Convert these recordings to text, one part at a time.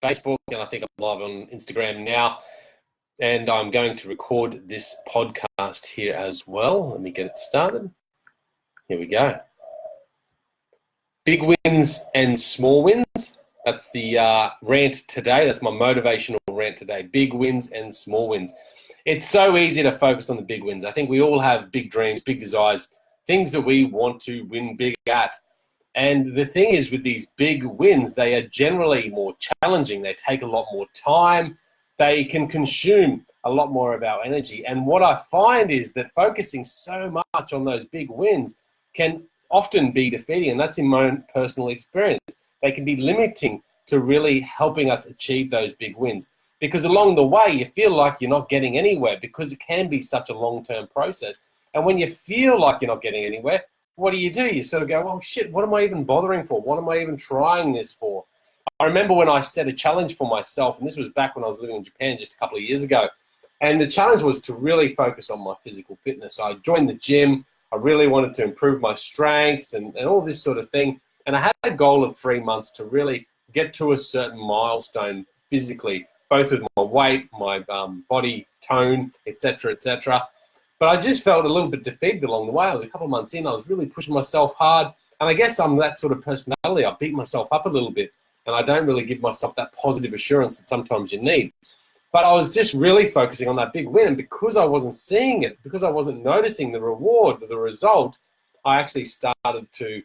Facebook, and I think I'm live on Instagram now. And I'm going to record this podcast here as well. Let me get it started. Here we go. Big wins and small wins. That's the rant today. That's my motivational rant today. Big wins and small wins. It's so easy to focus on the big wins. I think we all have big dreams, big desires, things that we want to win big at. And the thing is, with these big wins, they are generally more challenging. They take a lot more time. They can consume a lot more of our energy. And what I find is that focusing so much on those big wins can often be defeating. And that's in my own personal experience. They can be limiting to really helping us achieve those big wins. Because along the way, you feel like you're not getting anywhere because it can be such a long-term process. And when you feel like you're not getting anywhere, what do? You sort of go, oh shit, what am I even bothering for? What am I even trying this for? I remember when I set a challenge for myself, and this was back when I was living in Japan just a couple of years ago. And the challenge was to really focus on my physical fitness. So I joined the gym. I really wanted to improve my strengths and all this sort of thing. And I had a goal of 3 months to really get to a certain milestone physically, both with my weight, my body tone, etc., etc. But I just felt a little bit defeated along the way. I was a couple of months in. I was really pushing myself hard. And I guess I'm that sort of personality. I beat myself up a little bit. And I don't really give myself that positive assurance that sometimes you need. But I was just really focusing on that big win. And because I wasn't seeing it, because I wasn't noticing the reward, the result, I actually started to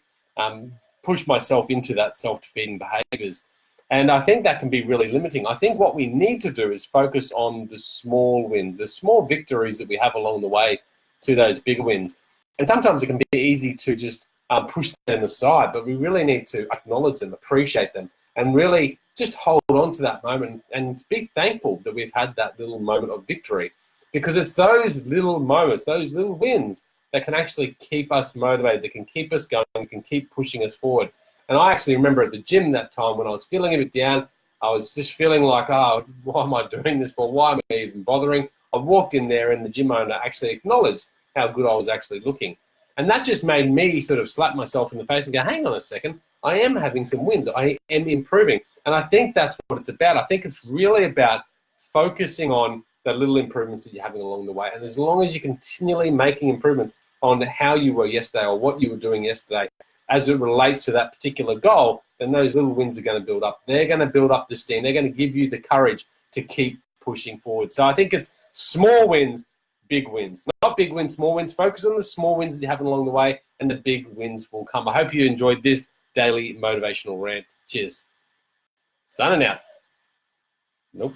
push myself into that self-defeating behaviors. And I think that can be really limiting. I think what we need to do is focus on the small wins, the small victories that we have along the way to those big wins. And sometimes it can be easy to just push them aside, but we really need to acknowledge them, appreciate them, and really just hold on to that moment and be thankful that we've had that little moment of victory. Because it's those little moments, those little wins that can actually keep us motivated, that can keep us going, can keep pushing us forward. And I actually remember at the gym that time when I was feeling a bit down, I was just feeling like, oh, why am I doing this for? Why am I even bothering? I walked in there and the gym owner actually acknowledged how good I was actually looking. And that just made me sort of slap myself in the face and go, hang on a second, I am having some wins. I am improving. And I think that's what it's about. I think it's really about focusing on the little improvements that you're having along the way. And as long as you're continually making improvements on how you were yesterday or what you were doing yesterday, as it relates to that particular goal, then those little wins are going to build up. They're going to build up the steam. They're going to give you the courage to keep pushing forward. So I think it's small wins, big wins. Not big wins, small wins. Focus on the small wins that you have along the way, and the big wins will come. I hope you enjoyed this daily motivational rant. Cheers. Signing out. Nope.